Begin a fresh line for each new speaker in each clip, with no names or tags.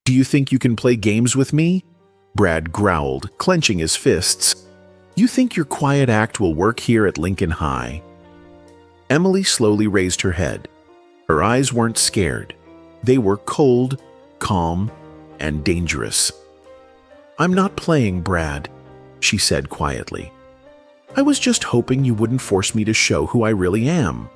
Do you think you can play games with me? Brad growled, clenching his fists. You think your quiet act will work here at Lincoln High? Emily slowly raised her head. Her eyes weren't scared. They were cold, calm, and dangerous. I'm not playing, Brad, she said quietly. I was just hoping you wouldn't force me to show who I really am.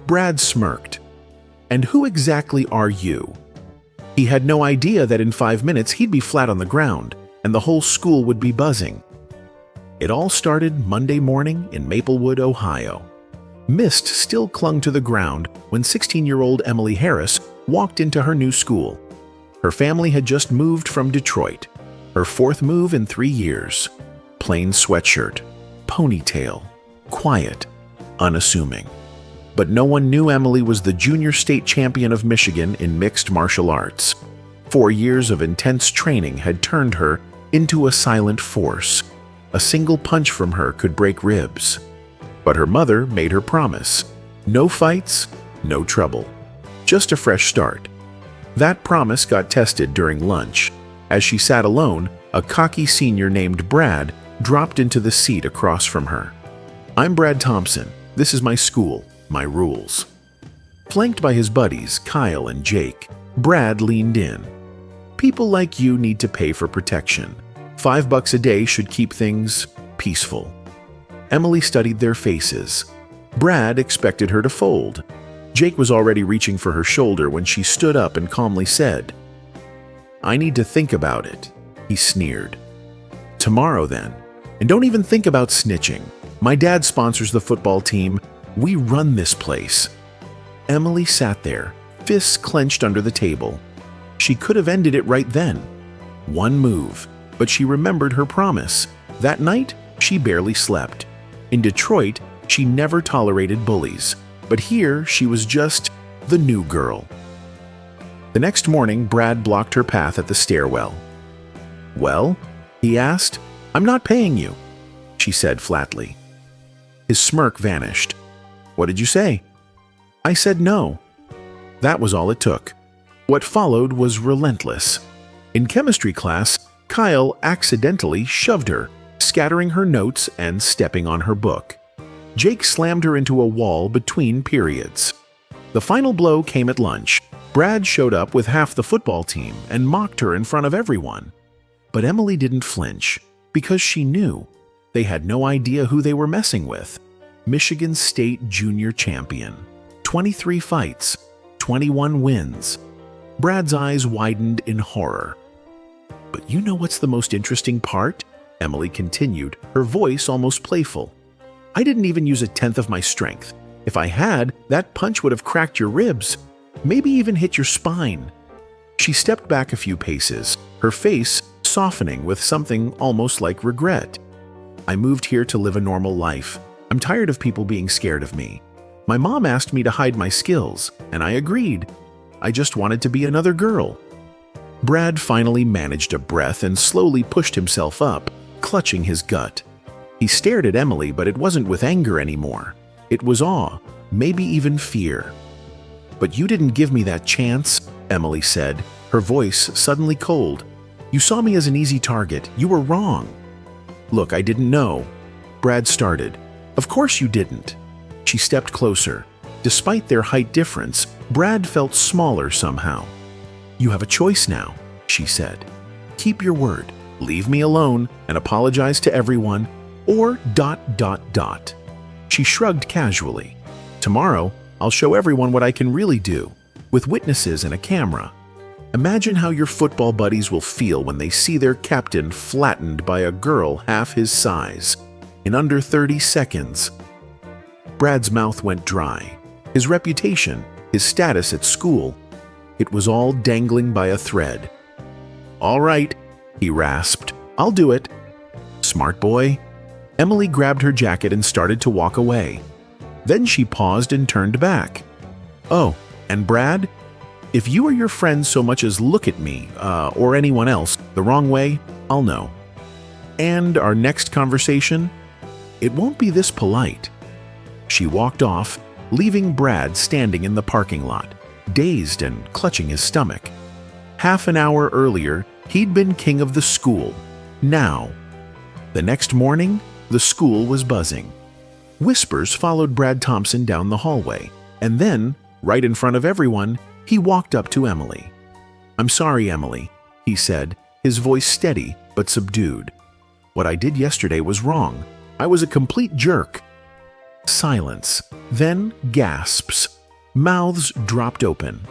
Brad smirked. And who exactly are you? He had no idea that in 5 minutes he'd be flat on the ground, and the whole school would be buzzing. It all started Monday morning in Maplewood, Ohio. Mist still clung to the ground when 16-year-old Emily Harris walked into her new school. Her family had just moved from Detroit, her fourth move in 3 years. Plain sweatshirt, ponytail, quiet, unassuming. But no one knew Emily was the junior state champion of Michigan in mixed martial arts. 4 years of intense training had turned her into a silent force. A single punch from her could break ribs. But her mother made her promise. No fights, no trouble. Just a fresh start. That promise got tested during lunch. As she sat alone, a cocky senior named Brad dropped into the seat across from her. I'm Brad Thompson. This is my school, my rules. Flanked by his buddies, Kyle and Jake, Brad leaned in. People like you need to pay for protection. $5 a day should keep things peaceful. Emily studied their faces. Brad expected her to fold. Jake was already reaching for her shoulder when she stood up and calmly said, I need to think about it, he sneered. Tomorrow then, and don't even think about snitching. My dad sponsors the football team. We run this place. Emily sat there, fists clenched under the table. She could have ended it right then. One move, but she remembered her promise. That night, she barely slept. In Detroit, she never tolerated bullies, but here she was just the new girl. The next morning, Brad blocked her path at the stairwell. Well, he asked. I'm not paying you, she said flatly. His smirk vanished. What did you say? I said no. That was all it took. What followed was relentless. In chemistry class, Kyle accidentally shoved her, scattering her notes and stepping on her book. Jake slammed her into a wall between periods. The final blow came at lunch. Brad showed up with half the football team and mocked her in front of everyone. But Emily didn't flinch, because she knew. They had no idea who they were messing with. Michigan State Junior Champion. 23 fights, 21 wins. Brad's eyes widened in horror. But you know what's the most interesting part? Emily continued, her voice almost playful. I didn't even use 1/10 of my strength. If I had, that punch would have cracked your ribs, maybe even hit your spine. She stepped back a few paces, her face softening with something almost like regret. I moved here to live a normal life. I'm tired of people being scared of me. My mom asked me to hide my skills, and I agreed. I just wanted to be another girl. Brad finally managed a breath and slowly pushed himself up, clutching his gut. He stared at Emily, but it wasn't with anger anymore. It was awe, maybe even fear. But you didn't give me that chance, Emily said, her voice suddenly cold. You saw me as an easy target. You were wrong. Look, I didn't know. Brad started. Of course you didn't. She stepped closer. Despite their height difference, Brad felt smaller somehow. You have a choice now, she said. Keep your word, leave me alone, and apologize to everyone, or ... She shrugged casually. Tomorrow, I'll show everyone what I can really do, with witnesses and a camera. Imagine how your football buddies will feel when they see their captain flattened by a girl half his size, in under 30 seconds. Brad's mouth went dry. His reputation, his status at school, it was all dangling by a thread. All right, he rasped. I'll do it. Smart boy. Emily grabbed her jacket and started to walk away. Then she paused and turned back. Oh, and Brad, if you or your friends so much as look at me, or anyone else, the wrong way, I'll know. And our next conversation? It won't be this polite. She walked off, leaving Brad standing in the parking lot, dazed and clutching his stomach. Half an hour earlier, he'd been king of the school. Now, the next morning, the school was buzzing. Whispers followed Brad Thompson down the hallway, and then, right in front of everyone, he walked up to Emily. "I'm sorry, Emily," he said, his voice steady but subdued. "What I did yesterday was wrong. I was a complete jerk." Silence, then gasps. Mouths dropped open.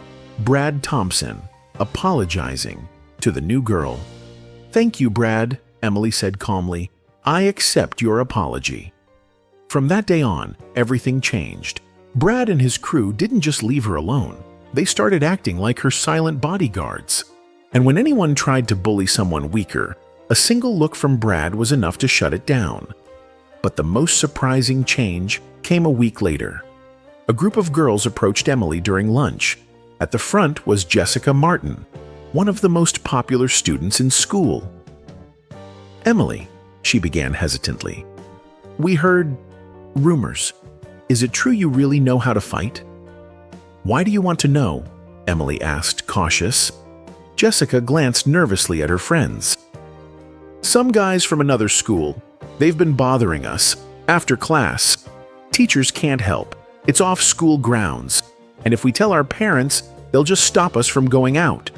Brad Thompson, apologizing to the new girl. "Thank you, Brad," Emily said calmly. "I accept your apology." From that day on, everything changed. Brad and his crew didn't just leave her alone. They started acting like her silent bodyguards. And when anyone tried to bully someone weaker, a single look from Brad was enough to shut it down. But the most surprising change came a week later. A group of girls approached Emily during lunch. At the front was Jessica Martin, one of the most popular students in school. "Emily," she began hesitantly, "we heard rumors. Is it true you really know how to fight?" "Why do you want to know?" Emily asked, cautious. Jessica glanced nervously at her friends. "Some guys from another school. They've been bothering us. After class. Teachers can't help. It's off school grounds. And if we tell our parents, they'll just stop us from going out."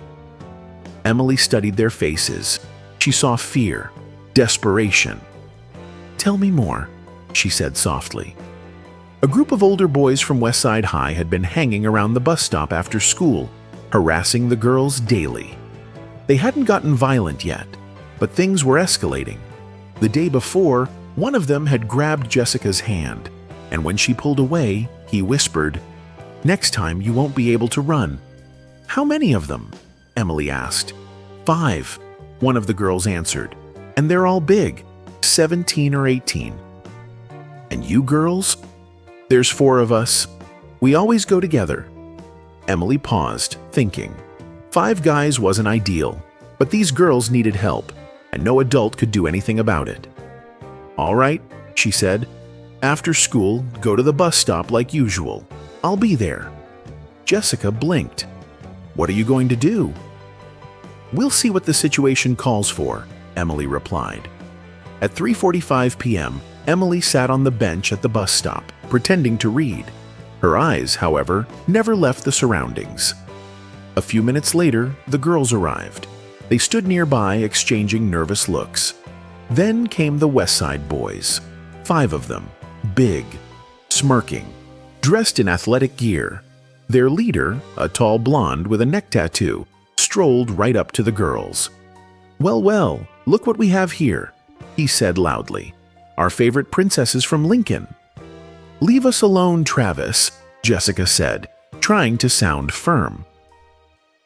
Emily studied their faces. She saw fear, desperation. "Tell me more," she said softly. A group of older boys from Westside High had been hanging around the bus stop after school, harassing the girls daily. They hadn't gotten violent yet, but things were escalating. The day before, one of them had grabbed Jessica's hand, and when she pulled away, he whispered, "Next time you won't be able to run." "How many of them?" Emily asked. "5," one of the girls answered, "and they're all big, 17 or 18. "And you girls?" "There's 4 of us. We always go together." Emily paused, thinking. 5 guys wasn't ideal, but these girls needed help, and no adult could do anything about it. "All right," she said. "After school, go to the bus stop like usual. I'll be there." Jessica blinked. "What are you going to do?" "We'll see what the situation calls for," Emily replied. At 3:45 p.m., Emily sat on the bench at the bus stop, pretending to read. Her eyes, however, never left the surroundings. A few minutes later, the girls arrived. They stood nearby, exchanging nervous looks. Then came the Westside boys, 5 of them, big, smirking, dressed in athletic gear. Their leader, a tall blonde with a neck tattoo, strolled right up to the girls. "Well, well, look what we have here," he said loudly. "Our favorite princesses from Lincoln." "Leave us alone, Travis," Jessica said, trying to sound firm.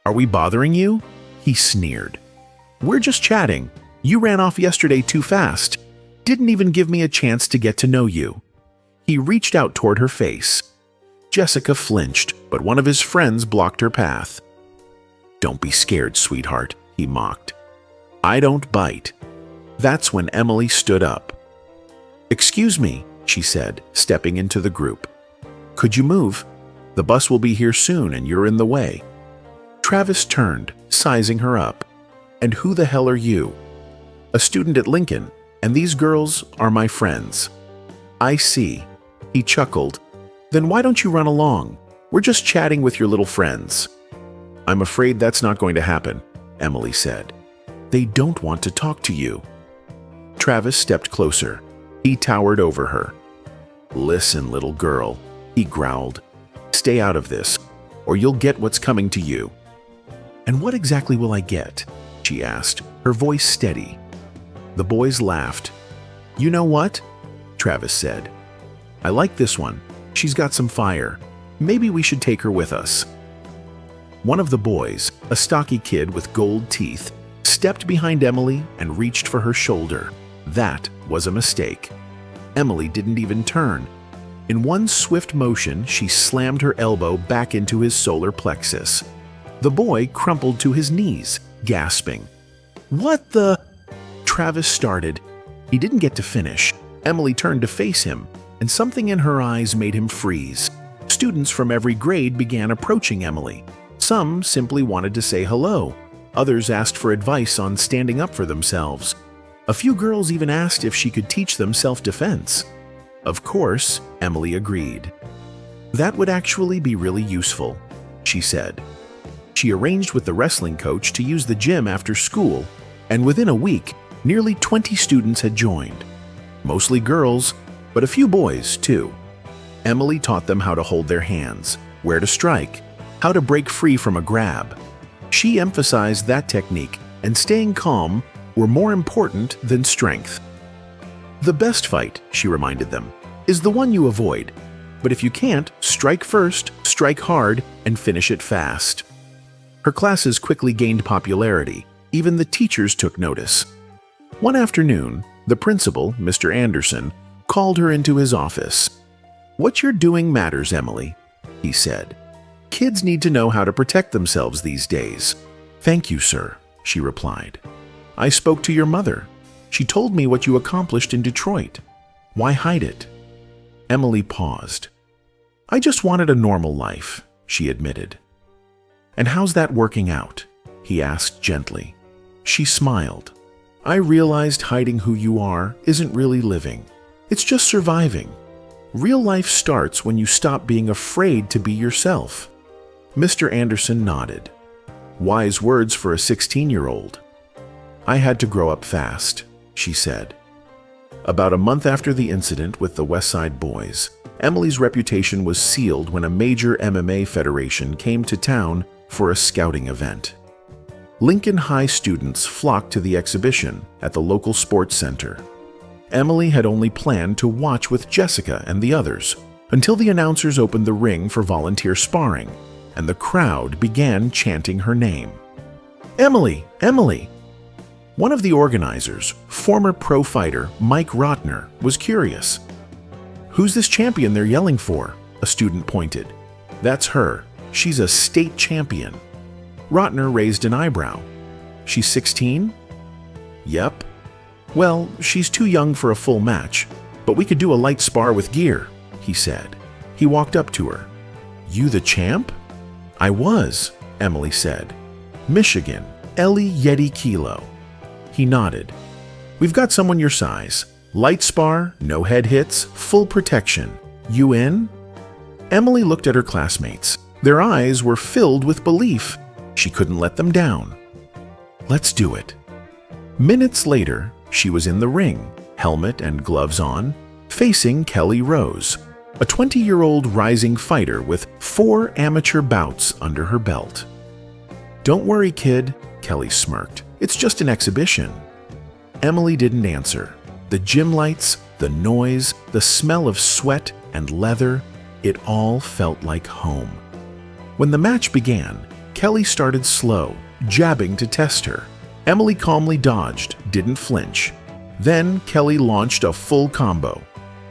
"Are we bothering you?" he sneered. "We're just chatting. You ran off yesterday too fast. Didn't even give me a chance to get to know you." He reached out toward her face. Jessica flinched, but one of his friends blocked her path. "Don't be scared, sweetheart," he mocked. "I don't bite." That's when Emily stood up. "Excuse me," she said, stepping into the group. "Could you move? The bus will be here soon and you're in the way." Travis turned, sizing her up. "And who the hell are you?" "A student at Lincoln, and these girls are my friends." "I see." He chuckled. "Then why don't you run along? We're just chatting with your little friends." "I'm afraid that's not going to happen," Emily said. "They don't want to talk to you." Travis stepped closer. He towered over her. "Listen, little girl," he growled. "Stay out of this, or you'll get what's coming to you." "And what exactly will I get?" she asked, her voice steady. The boys laughed. "You know what?" Travis said. "I like this one. She's got some fire. Maybe we should take her with us." One of the boys, a stocky kid with gold teeth, stepped behind Emily and reached for her shoulder. That was a mistake. Emily didn't even turn. In one swift motion, she slammed her elbow back into his solar plexus. The boy crumpled to his knees, gasping. "What the?" Travis started. He didn't get to finish. Emily turned to face him, and something in her eyes made him freeze. Students from every grade began approaching Emily. Some simply wanted to say hello. Others asked for advice on standing up for themselves. A few girls even asked if she could teach them self-defense. Of course, Emily agreed. That would actually be really useful, she said. She arranged with the wrestling coach to use the gym after school, and within a week, nearly 20 students had joined. Mostly girls, but a few boys too. Emily taught them how to hold their hands, where to strike, how to break free from a grab. She emphasized that technique and staying calm were more important than strength. The best fight, she reminded them, is the one you avoid. But if you can't, strike first, strike hard, and finish it fast. Her classes quickly gained popularity. Even the teachers took notice. One afternoon, the principal, Mr. Anderson, called her into his office. "What you're doing matters, Emily," he said. "Kids need to know how to protect themselves these days." "Thank you, sir," she replied. "I spoke to your mother. She told me what you accomplished in Detroit. Why hide it?" Emily paused. "I just wanted a normal life," she admitted. "And how's that working out?" he asked gently. She smiled. "I realized hiding who you are isn't really living. It's just surviving. Real life starts when you stop being afraid to be yourself." Mr. Anderson nodded. Wise words for a 16-year-old. "I had to grow up fast," she said. About a month after the incident with the West Side Boys, Emily's reputation was sealed when a major MMA federation came to town for a scouting event. Lincoln High students flocked to the exhibition at the local sports center. Emily had only planned to watch with Jessica and the others until the announcers opened the ring for volunteer sparring, and the crowd began chanting her name. "Emily! Emily!" One of the organizers, former pro fighter Mike Rotner, was curious. "Who's this champion they're yelling for?" a student pointed. "That's her. She's a state champion." Rotner raised an eyebrow. "She's 16? "Yep." "Well, she's too young for a full match, but we could do a light spar with gear," he said. He walked up to her. "You the champ?" "I was," Emily said. "Michigan, Ellie Yeti Kilo." He nodded. "We've got someone your size. Light spar, no head hits, full protection. You in?" Emily looked at her classmates. Their eyes were filled with belief. She couldn't let them down. "Let's do it." Minutes later, she was in the ring, helmet and gloves on, facing Kelly Rose, a 20-year-old rising fighter with 4 amateur bouts under her belt. "Don't worry, kid," Kelly smirked. "It's just an exhibition." Emily didn't answer. The gym lights, the noise, the smell of sweat and leather, it all felt like home. When the match began, Kelly started slow, jabbing to test her. Emily calmly dodged, didn't flinch. Then Kelly launched a full combo.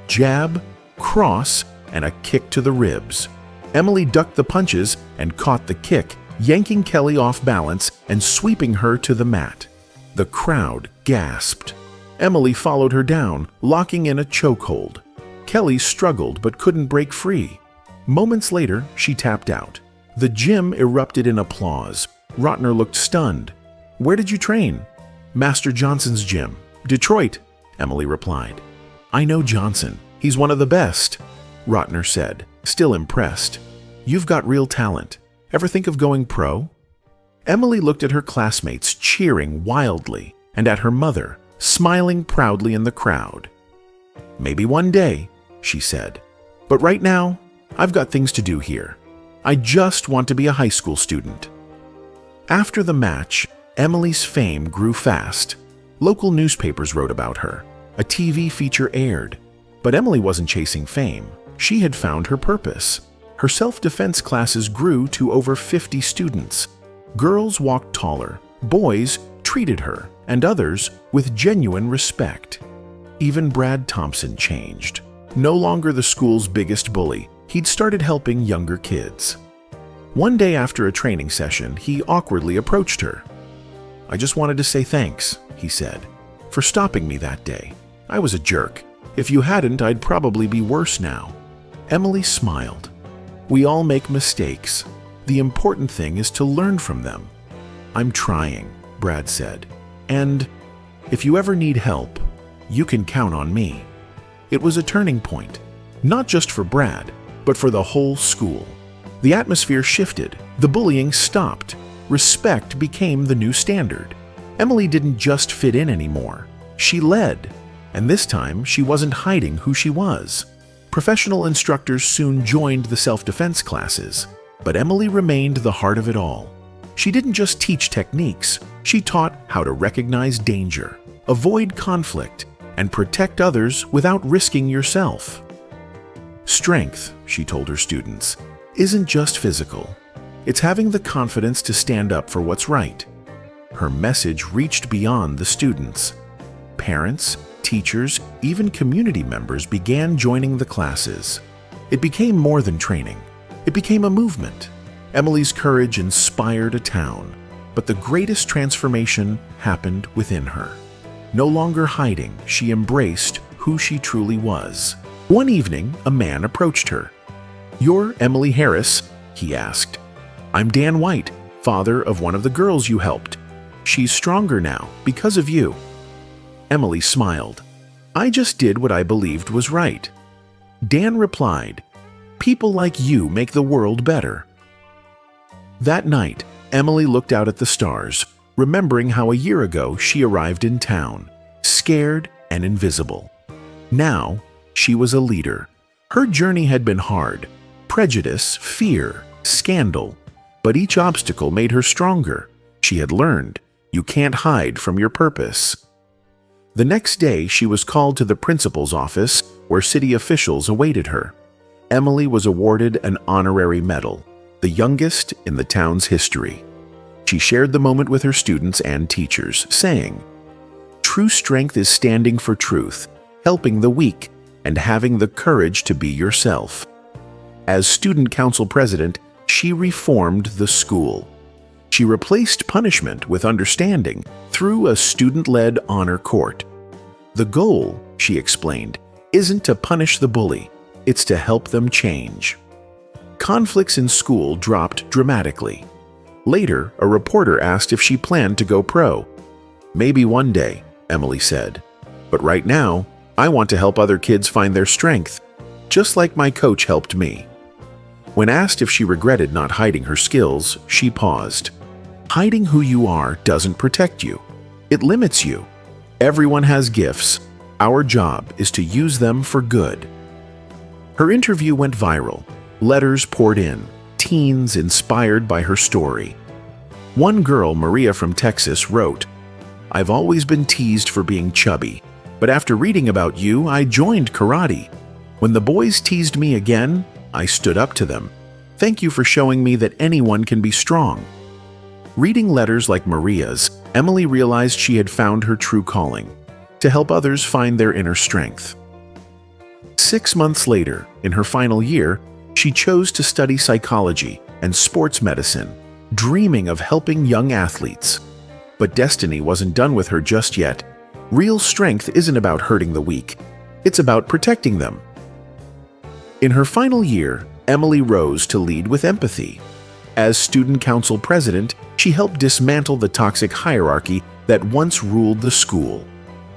Jab, cross, and a kick to the ribs. Emily ducked the punches and caught the kick, yanking Kelly off balance and sweeping her to the mat. The crowd gasped. Emily followed her down, locking in a chokehold. Kelly struggled but couldn't break free. Moments later, she tapped out. The gym erupted in applause. Rotner looked stunned. "Where did you train?" "Master Johnson's gym. Detroit," Emily replied. "I know Johnson. He's one of the best," Rotner said, still impressed. "You've got real talent. Ever think of going pro?" Emily looked at her classmates cheering wildly and at her mother, smiling proudly in the crowd. "Maybe one day," she said. "But right now, I've got things to do here. I just want to be a high school student." After the match, Emily's fame grew fast. Local newspapers wrote about her. A TV feature aired. But Emily wasn't chasing fame. She had found her purpose. Her self-defense classes grew to over 50 students. Girls walked taller, boys treated her, and others with genuine respect. Even Brad Thompson changed. No longer the school's biggest bully, he'd started helping younger kids. One day after a training session, he awkwardly approached her. "I just wanted to say thanks," he said, "for stopping me that day. I was a jerk. If you hadn't, I'd probably be worse now." Emily smiled. "We all make mistakes. The important thing is to learn from them. "I'm trying," Brad said. "And if you ever need help, you can count on me." It was a turning point, not just for Brad, but for the whole school. The atmosphere shifted, the bullying stopped, respect became the new standard. Emily didn't just fit in anymore, she led, and this time she wasn't hiding who she was. Professional instructors soon joined the self-defense classes, but Emily remained the heart of it all. She didn't just teach techniques, she taught how to recognize danger, avoid conflict, and protect others without risking yourself. Strength, she told her students, isn't just physical. It's having the confidence to stand up for what's right. Her message reached beyond the students. Parents, teachers, even community members began joining the classes. It became more than training. It became a movement. Emily's courage inspired a town, but the greatest transformation happened within her. No longer hiding, she embraced who she truly was. One evening, a man approached her. "You're Emily Harris?" he asked. "I'm Dan White, father of one of the girls you helped. She's stronger now because of you." Emily smiled. "I just did what I believed was right." Dan replied, "People like you make the world better." That night, Emily looked out at the stars, remembering how a year ago she arrived in town, scared and invisible. Now, she was a leader. Her journey had been hard. Prejudice, fear, scandal. But each obstacle made her stronger. She had learned, you can't hide from your purpose. The next day, she was called to the principal's office, where city officials awaited her. Emily was awarded an honorary medal, the youngest in the town's history. She shared the moment with her students and teachers, saying, "True strength is standing for truth, helping the weak, and having the courage to be yourself." As student council president, she reformed the school. She replaced punishment with understanding through a student-led honor court. The goal, she explained, isn't to punish the bully, it's to help them change. Conflicts in school dropped dramatically. Later, a reporter asked if she planned to go pro. "Maybe one day," Emily said. "But right now, I want to help other kids find their strength, just like my coach helped me." When asked if she regretted not hiding her skills, she paused. Hiding who you are doesn't protect you. It limits you. Everyone has gifts. Our job is to use them for good. Her interview went viral. Letters poured in, teens inspired by her story. One girl, Maria from Texas, wrote, "I've always been teased for being chubby, but after reading about you, I joined karate. When the boys teased me again, I stood up to them. Thank you for showing me that anyone can be strong." Reading letters like Maria's, Emily realized she had found her true calling, to help others find their inner strength. 6 months later, in her final year, she chose to study psychology and sports medicine, dreaming of helping young athletes. But destiny wasn't done with her just yet. Real strength isn't about hurting the weak. It's about protecting them. In her final year, Emily rose to lead with empathy. As student council president, she helped dismantle the toxic hierarchy that once ruled the school.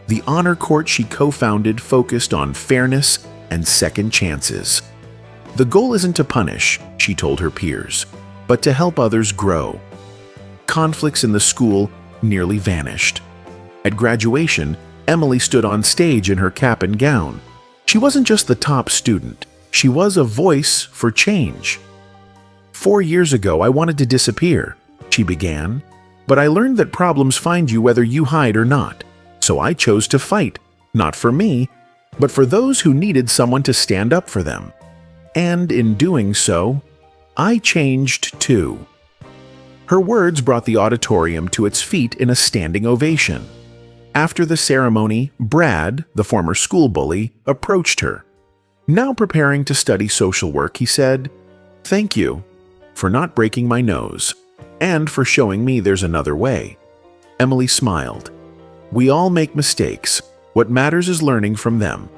The honor court she co-founded focused on fairness and second chances. The goal isn't to punish, she told her peers, but to help others grow. Conflicts in the school nearly vanished. At graduation, Emily stood on stage in her cap and gown. She wasn't just the top student, she was a voice for change. 4 years ago, I wanted to disappear, she began, but I learned that problems find you whether you hide or not. So I chose to fight, not for me, but for those who needed someone to stand up for them. And in doing so, I changed too. Her words brought the auditorium to its feet in a standing ovation. After the ceremony, Brad, the former school bully, approached her. Now preparing to study social work, he said, "Thank you for not breaking my nose, and for showing me there's another way." Emily smiled. We all make mistakes. What matters is learning from them.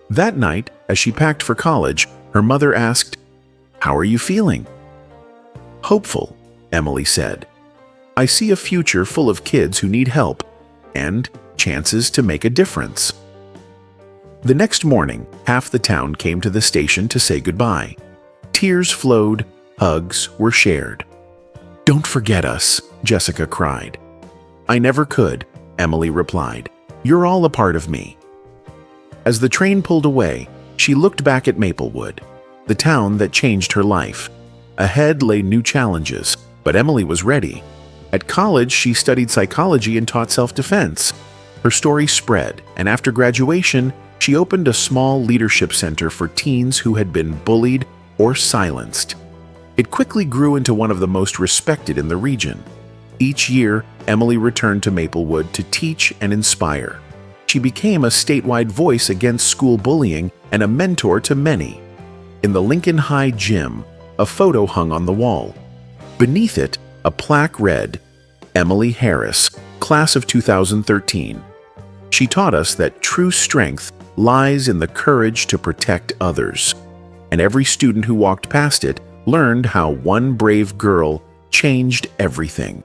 That night, as she packed for college, her mother asked, "How are you feeling?" "Hopeful," Emily said. I see a future full of kids who need help and chances to make a difference." The next morning, half the town came to the station to say goodbye. Tears flowed, hugs were shared. "Don't forget us," Jessica cried. "I never could," Emily replied. "You're all a part of me." As the train pulled away, she looked back at Maplewood, the town that changed her life. Ahead lay new challenges, but Emily was ready. At college, she studied psychology and taught self-defense. Her story spread, and after graduation, she opened a small leadership center for teens who had been bullied or silenced. It quickly grew into one of the most respected in the region. Each year, Emily returned to Maplewood to teach and inspire. She became a statewide voice against school bullying and a mentor to many. In the Lincoln High gym, a photo hung on the wall. Beneath it, a plaque read, "Emily Harris, Class of 2013. She taught us that true strength lies in the courage to protect others." And every student who walked past it learned how one brave girl changed everything.